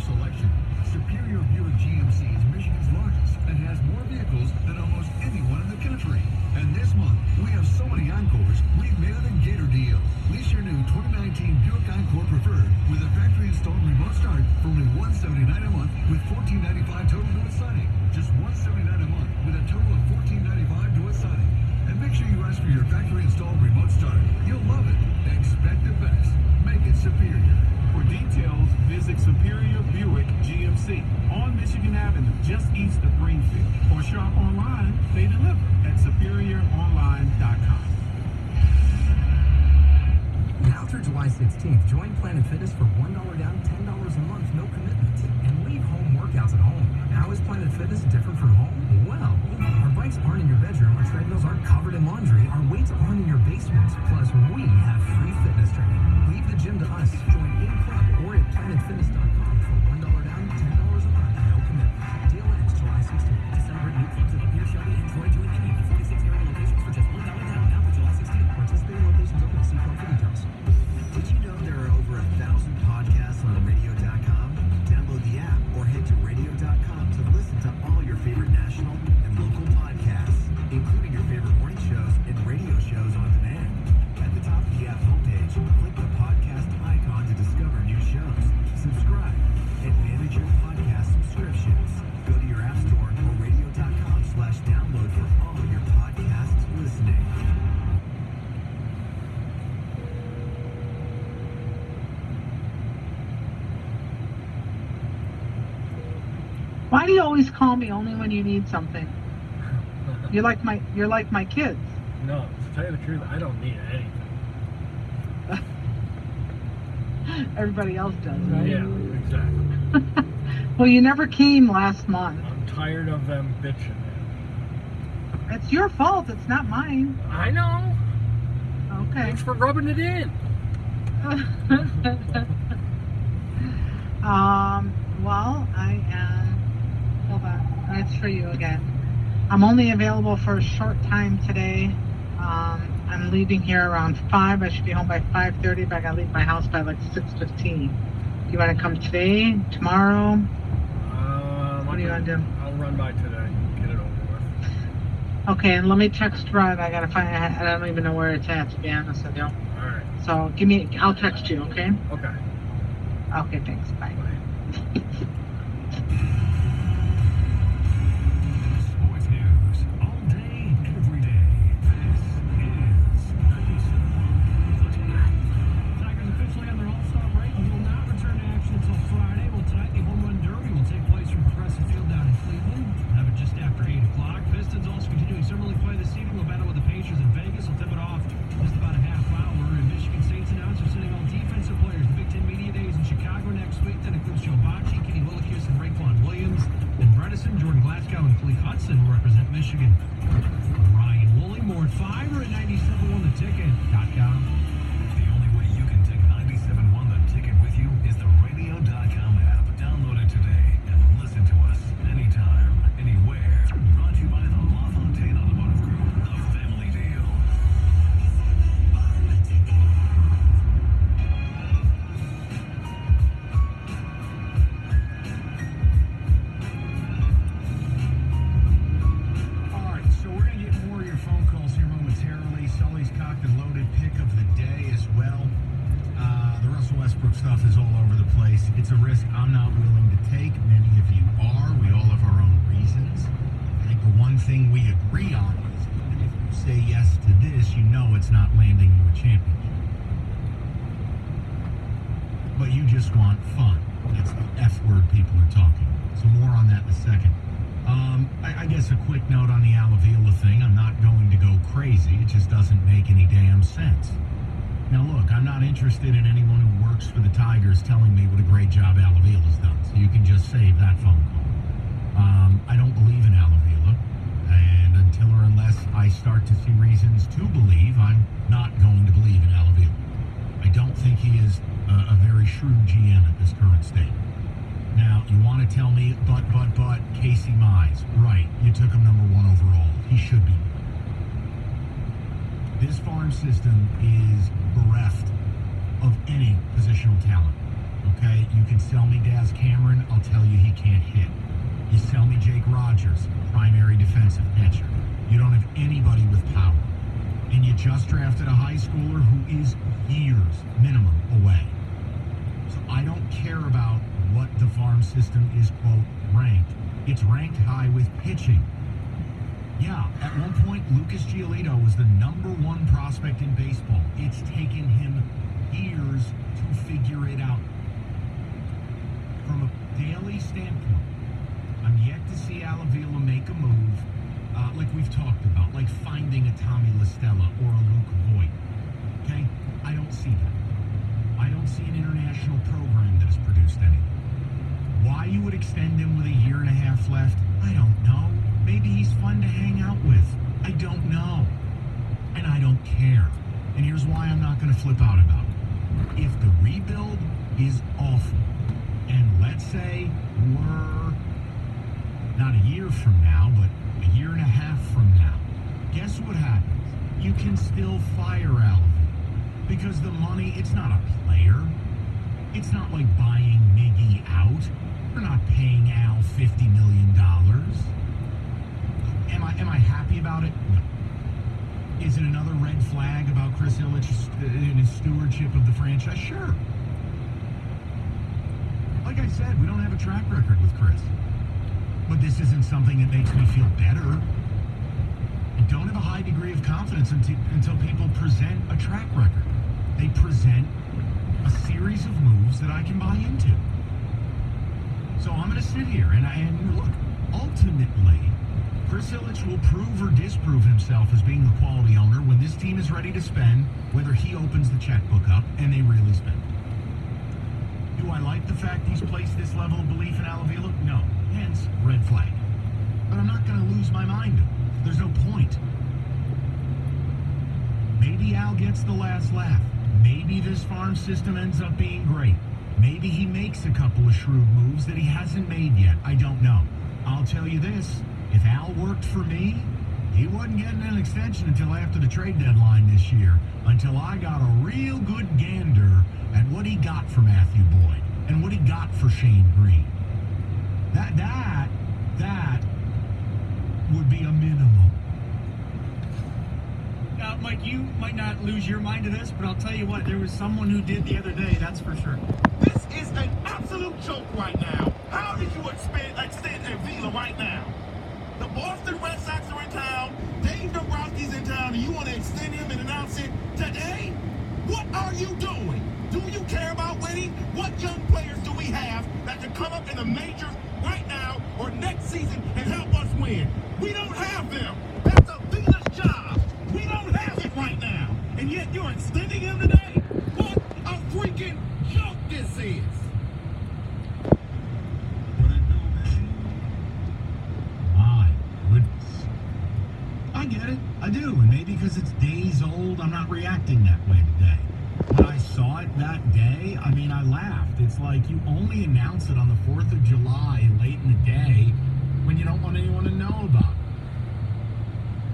selection. Superior Buick GMC is Michigan's largest and has more vehicles than almost anyone in the country. And this month, we have so many Encores, we've made it a Gator deal. Lease your new 2019 Buick Encore Preferred with a factory-installed remote start for only $179 a month with $14.95 total to its signing. Just $179 a month with a total of $14.95 to its signing. And make sure you ask for your factory-installed remote start. You'll love it. Expect the best. Make it superior. For details, visit Superior Buick GMC on Michigan Avenue, just east of Greenfield. Or shop online, they deliver at superioronline.com. Now through July 16th, join Planet Fitness for $1 down, $10 a month, no commitment. And leave home workouts at home. How is Planet Fitness different from home? Well, our bikes aren't in your bedroom, our treadmills aren't covered in laundry, our weights aren't in your basement. Plus, we have free fitness training. Leave the gym to us. Join in club or at planetfitness.com for $1 down, $10 a month, no commitment. Deal ends July 16th. To celebrate new clubs at Pierre Shelby and Troy doing any of the 46 area locations for just $1 down now through July 16th. Participating locations only. See club for details. Did you know there are over 1,000 podcasts on radio.com? Download the app or head to radio.com to listen to all your favorite national and local podcasts, including your favorite morning shows and radio shows on demand. At the top of the app homepage, click the podcast icon to discover new shows, subscribe, and manage your podcast subscriptions. Go to your app store or radio.com/download for all your podcast listening. Why do you always call me only when you need something? You're like my kids. No, to tell you the truth, I don't need anything. Everybody else does, right? Yeah, exactly. Well, you never came last month. I'm tired of them bitching. It's your fault. It's not mine. I know. Okay. Thanks for rubbing it in. Well, I am. Hold on. Let's show you again. I'm only available for a short time today. I'm leaving here around 5. I should be home by 5:30, but I gotta leave my house by like 6:15. Do you want to come today, tomorrow? What do you want to do? I'll run by today. Get it over with. Okay, and let me text Rod. I gotta find. I don't even know where it's at, to be honest with you. All right. So I'll text you. Okay. Okay. Okay. Thanks. Bye. Sports news all day, every day. This is 97.1. Tigers officially on their all-star break and will not return to action until Friday. Well, tonight the home run derby will take place from Progressive Field down in Cleveland. We'll have it just after 8 o'clock. Pistons also continuing similarly play this evening. We'll battle with the Pacers in Vegas. We'll tip it off just about a half hour. And Michigan State's announcer sending all defensive players to Big Ten Media Days in Chicago next week. That includes Joe Bocci, Kenny Willekes, and Raekwon Williams. And Bredesen, Jordan Glasgow, and Khalif Hudson will represent Michigan. Ryan Woolley, more at 5 or at 97ontheticket.com. The only way you can take 97.1 The Ticket with you is the radio.com app. Download it today and listen to us anytime, anywhere. Brought to you by the LaFontaine Automotive Group, the family deal. All right, so we're going to get more of your phone calls here momentarily. Sully's cocked and loaded pick of the day as well. The Russell Westbrook stuff is all over the place. It's a risk I'm not willing to take. Many of you are. We all have our own reasons. I think the one thing we agree on is even if you say yes to this, you know it's not landing you a championship. But you just want fun. That's the F word people are talking. So more on that in a second. I guess a quick note on the Al Avila thing. I'm not going to go crazy. It just doesn't make any damn sense. Now look, I'm not interested in anyone who works for the Tigers telling me what a great job Al Avila's done. So you can just save that phone call. I don't believe in Al Avila. And until or unless I start to see reasons to believe, I'm not going to believe in Al Avila. I don't think he is a very shrewd GM at this current state. Now, you want to tell me, but, Casey Mize, right, you took him number 1 overall. He should be. This farm system is bereft of any positional talent, okay? You can sell me Daz Cameron Rogers, primary defensive catcher. You don't have anybody with power. And you just drafted a high schooler who is years minimum away. So I don't care about what the farm system is, quote, ranked. It's ranked high with pitching. Yeah, at one point, Lucas Giolito was the #1 prospect in baseball. It's taken him years to figure it out. From a daily standpoint, I'm yet to see Al Avila make a move like we've talked about, like finding a Tommy LaStella or a Luke Voigt. Okay? I don't see that. I don't see an international program that has produced anything. Why you would extend him with a year and a half left, I don't know. Maybe he's fun to hang out with. I don't know. And I don't care. And here's why I'm not going to flip out about it. If the rebuild is awful, and let's say we're not a year from now, but a year and a half from now, guess what happens? You can still fire Alvin. Because the money, it's not a player. It's not like buying Miggy out. We're not paying Al $50 million. Am I happy about it? No. Is it another red flag about Chris Ilitch and his stewardship of the franchise? Sure. Like I said, we don't have a track record with Chris. But this isn't something that makes me feel better. I don't have a high degree of confidence until people present a track record. They present a series of moves that I can buy into. So I'm going to sit here and look, ultimately, Chris Ilitch will prove or disprove himself as being the quality owner when this team is ready to spend, whether he opens the checkbook up and they really spend. Do I like the fact he's placed this level of belief in Al Avila? No. Hence, red flag. But I'm not going to lose my mind. There's no point. Maybe Al gets the last laugh. Maybe this farm system ends up being great. Maybe he makes a couple of shrewd moves that he hasn't made yet. I don't know. I'll tell you this. If Al worked for me, he wasn't getting an extension until after the trade deadline this year, until I got a real good gander at what he got for Matthew Boyd and what he got for Shane Green. That would be a minimum. Mike, you might not lose your mind to this, but I'll tell you what, there was someone who did the other day, that's for sure. This is an absolute joke right now. How did you extend Avila right now? The Boston Red Sox are in town, Dave Dombrowski's in town, and you want to extend him and announce it today? What are you doing? Do you care about winning? What young players do we have that can come up in the majors right now or next season and help us win? We don't have them. That's Avila's job. We don't have it right now. And yet you're extending him today? What a freaking joke this is. My goodness. I get it. I do. And maybe because it's days old, I'm not reacting that way today. When I saw it that day, I laughed. It's like you only announce it on the 4th of July late in the day when you don't want anyone to know about it.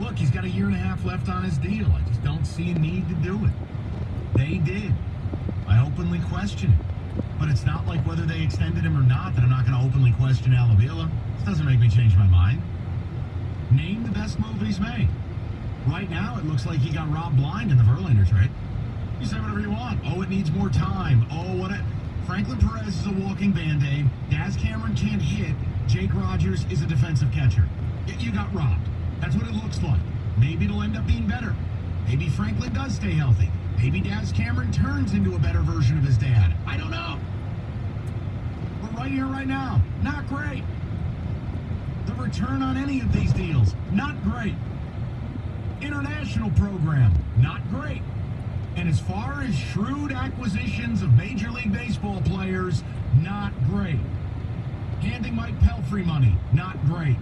Look, he's got a year and a half left on his deal. I just don't see a need to do it. They did. I openly question it. But it's not like whether they extended him or not that I'm not going to openly question Al Avila. This doesn't make me change my mind. Name the best move he's made. Right now, it looks like he got robbed blind in the Verlander trade. You say whatever you want. Oh, it needs more time. Oh, Franklin Perez is a walking Band-Aid. Daz Cameron can't hit. Jake Rogers is a defensive catcher. You got robbed. That's what it looks like. Maybe it'll end up being better. Maybe Franklin does stay healthy. Maybe Daz Cameron turns into a better version of his dad. I don't know. But right here, right now, not great. The return on any of these deals, not great. International program, not great. And as far as shrewd acquisitions of Major League Baseball players, not great. Handing Mike Pelfrey money, not great.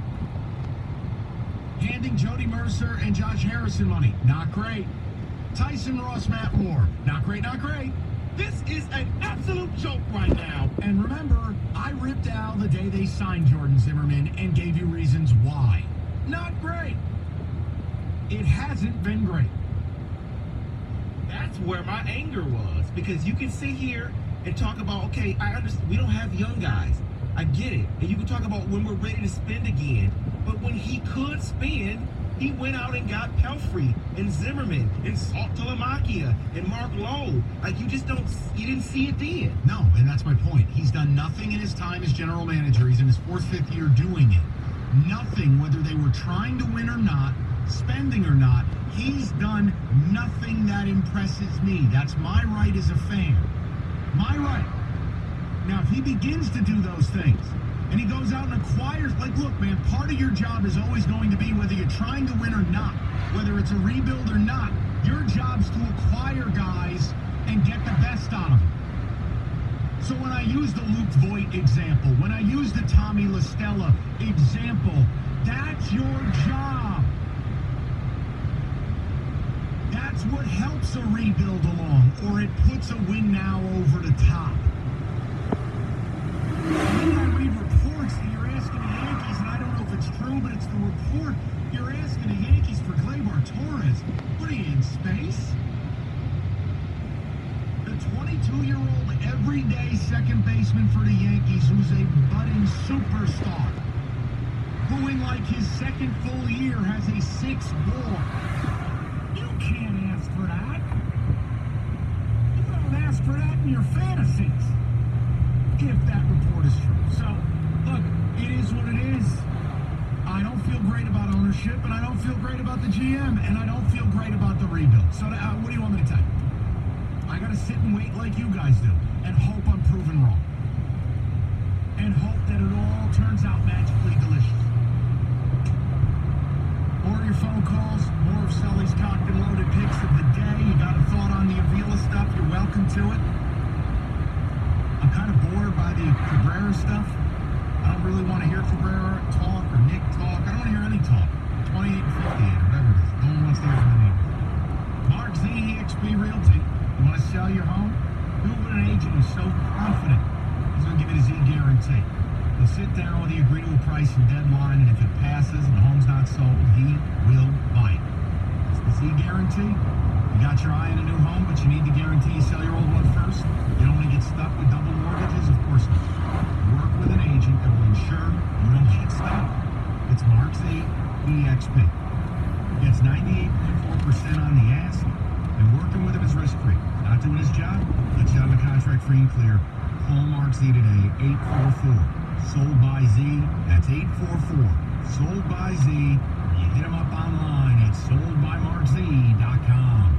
Handing Jody Mercer and Josh Harrison money, not great. Tyson Ross, Matt Moore, not great, not great. This is an absolute joke right now. And remember, I ripped Al the day they signed Jordan Zimmerman and gave you reasons why. Not great. It hasn't been great. That's where my anger was, because you can sit here and talk about, okay, I understand we don't have young guys, I get it. And you can talk about when we're ready to spend again. But when he could spend, he went out and got Pelfrey and Zimmerman and Salt Telemakia and Mark Lowe. Like, you didn't see it then. No, and that's my point. He's done nothing in his time as general manager. He's in his 4th, 5th year doing it. Nothing, whether they were trying to win or not, spending or not, he's done nothing that impresses me. That's my right as a fan. My right. Now, if he begins to do those things, and he goes out and acquires, like, look, man, part of your job is always going to be, whether you're trying to win or not, whether it's a rebuild or not, your job's to acquire guys and get the best out of them. So when I use the Luke Voigt example, when I use the Tommy LaStella example, that's your job. That's what helps a rebuild along, or it puts a win now over the top. When I read reports that you're asking the Yankees, and I don't know if it's true, but it's the report, you're asking the Yankees for Gleyber Torres. What are you, in space? The 22-year-old everyday second baseman for the Yankees, who's a budding superstar, who in like his second full year has a 6 WAR. You can't ask for that. You don't ask for that in your fantasies, if that report is true. So, look, it is what it is. I don't feel great about ownership, and I don't feel great about the GM, and I don't feel great about the rebuild. So, what do you want me to tell you? I gotta sit and wait like you guys do, and hope I'm proven wrong. And hope that it all turns out magically delicious. More of your phone calls, more of Sully's cocked and loaded picks of the day. You got a thought on the Avila stuff, you're welcome to it. I'm kind of bored by the Cabrera stuff. I don't really want to hear Cabrera talk or Nick talk. I don't want to hear any talk. 28 and 58, whatever it is. No one wants to hear from the neighbors. Mark Z, EXP Realty. You want to sell your home? Do it with an agent who's so confident he's going to give you the Z guarantee. He'll sit down with you, agree to a price and deadline, and if it passes and the home's not sold, he will buy it. It's the Z guarantee. You got your eye on a new home, but you need the guarantee you sell your old one first. You don't want to get stuck with double mortgages? Of course not. Work with an agent that will ensure you don't get stuck. It's Mark Z, EXP. Gets 98.4% on the ask, and working with him is risk-free. Not doing his job, gets you out of the contract free and clear. Call Mark Z today, 844. Sold by Z, that's 844. Sold by Z. You hit him up online at soldbymarkz.com.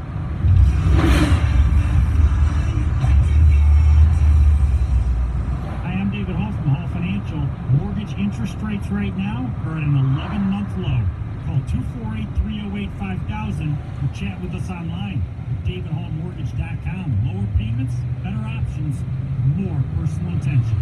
Hi, I'm David Hall from Hall Financial. Mortgage interest rates right now are at an 11-month low. Call 248-308-5000 or chat with us online at davidhallmortgage.com. Lower payments, better options, more personal attention.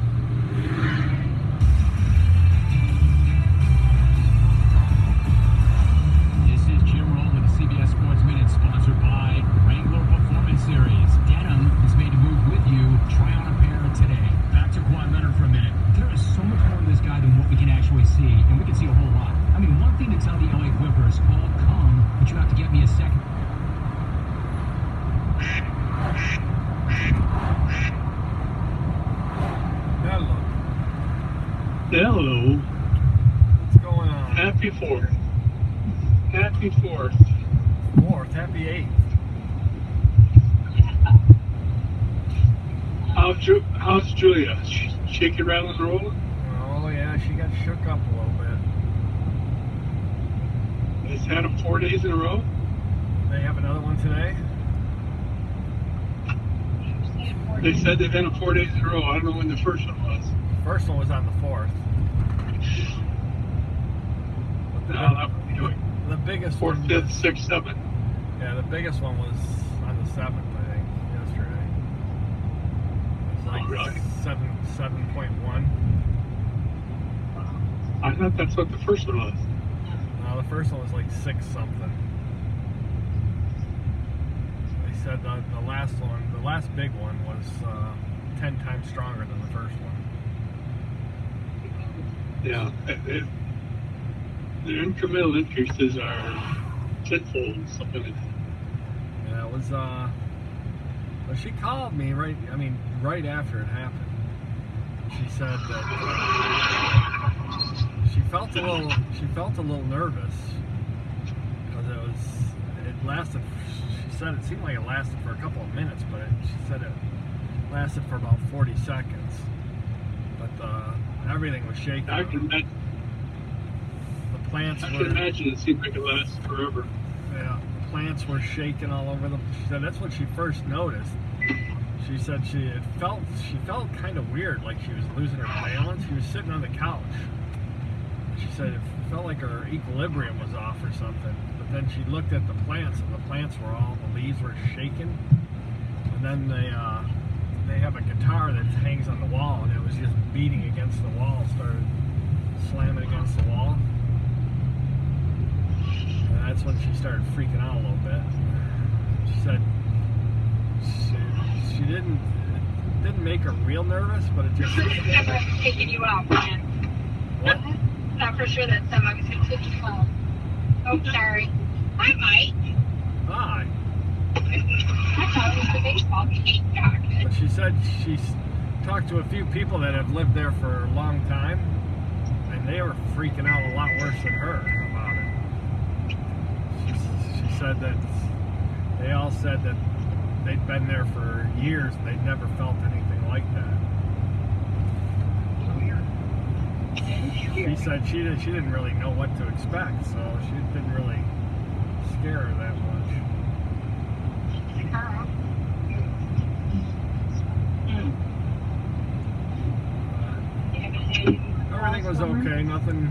This is Jim Roll with the CBS Sports Minute, sponsored by Wrangler Performance Series. Denim is made to move with you. Try on a pair today. Back to Kawhi Leonard for a minute. There is so much more to this guy than what we can actually see, and we can see a whole lot. I mean, one thing to tell the LA Clippers, all come, but you have to get me a second. Hello. Hello. What's going on? Happy 4th. Happy 4th. 4th. Happy 8th. How's Julia? Shaking, rattling, rolling? Oh, yeah, she got shook up a little bit. It's had them 4 days in a row? They have another one today? They said they've had them 4 days in a row. I don't know when the first one was. The first one was on the 4th. The biggest 4th, one... 5th, 6th, 7th. Yeah, the biggest one was on the 7th, I think, yesterday. It was like really? 7.1. I thought that's what the first one was. No, the first one was like 6 something. They said the last one, the last big one was 10 times stronger than the first one. Yeah. The incremental increases are tenfold, something like that. Yeah, it was, well, she called me right after it happened. she said that she felt a little nervous because it lasted. She said it seemed like it lasted for a couple of minutes, but she said it lasted for about 40 seconds. But everything was shaking. I can imagine. The plants I were. can imagine it seemed like it lasted forever. Yeah, the plants were shaking all over them. She said that's what she first noticed. She said she felt kind of weird, like she was losing her balance. She was sitting on the couch. She said it felt like her equilibrium was off or something. But then she looked at the plants, and the leaves were shaking. And then they have a guitar that hangs on the wall, and it was just beating against the wall, started slamming against the wall. And that's when she started freaking out a little bit. She said she didn't make her real nervous, but it just. Taking you out, man. What? Not for sure that somebody was going to take you home. Oh, sorry. Hi, Mike. Hi. I thought it was the baseball game. But she said she's talked to a few people that have lived there for a long time, and they were freaking out a lot worse than her about it. She said that they all said that they'd been there for years and they'd never felt anything like that. She said she didn't really know what to expect, so she didn't really scare her that much. Everything was okay. Nothing.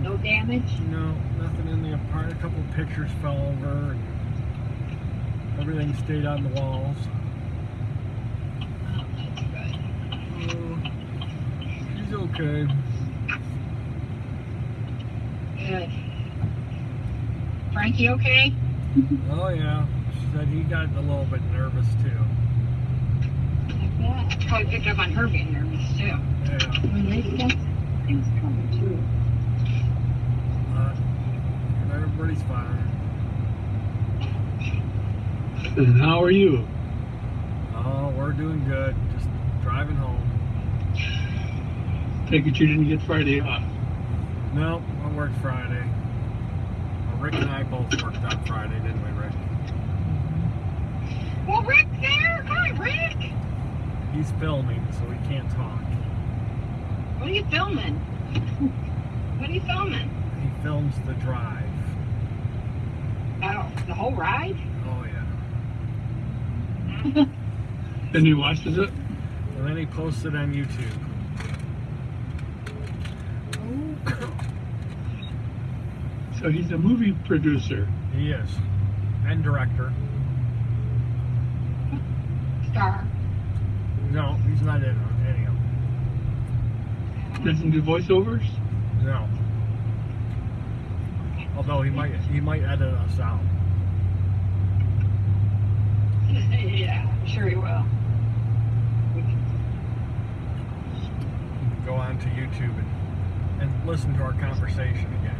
No damage? No, nothing in the apartment. A couple of pictures fell over, and everything stayed on the walls. She's okay. Good. Frankie okay? Oh yeah. She said he got a little bit nervous too. Yeah. Probably picked up on her being nervous too. Yeah. When they got things coming too. Everybody's fine. And how are you? Oh, we're doing good. Just driving home. Take it you didn't get Friday off. No, I worked Friday. Well, Rick and I both worked on Friday, didn't we, Rick? Well, Rick's there. Hi, Rick. He's filming, so he can't talk. What are you filming? What are you filming? He films the drive. Oh, the whole ride? Oh, yeah. And he watches it? And then he posts it on YouTube. So he's a movie producer. He is. And director. Star. No, he's not in any of them. Doesn't do voiceovers? No. Although he might edit us out. Yeah, I'm sure he will. Go on to YouTube and listen to our conversation again.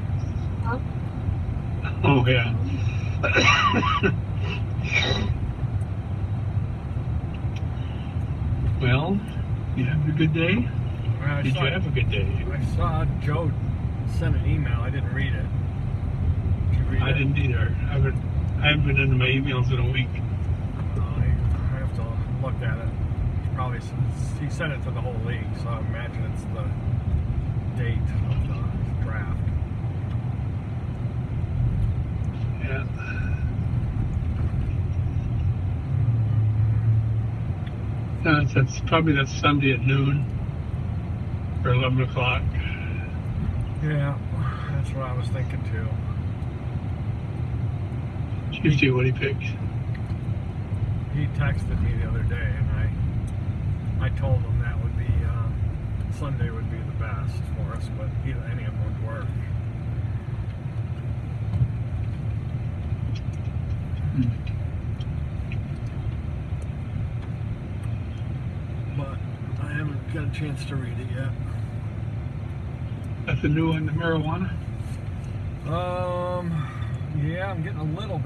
Oh, yeah. Well, you having a good day? Did you have a good day? I saw Joe sent an email. I didn't read it. Did you read it? I didn't either. I haven't been into my emails in a week. I have to look at it. He sent it to the whole league, so I imagine it's the date of the draft. Yeah. That's Sunday at noon or 11 o'clock. Yeah, that's what I was thinking too. Usually what he picks. He texted me the other day, and I told him that would be Sunday would be the best for us, but any of them would work. But I haven't got a chance to read it yet. That's the new one, the marijuana? Yeah, I'm getting a little bit.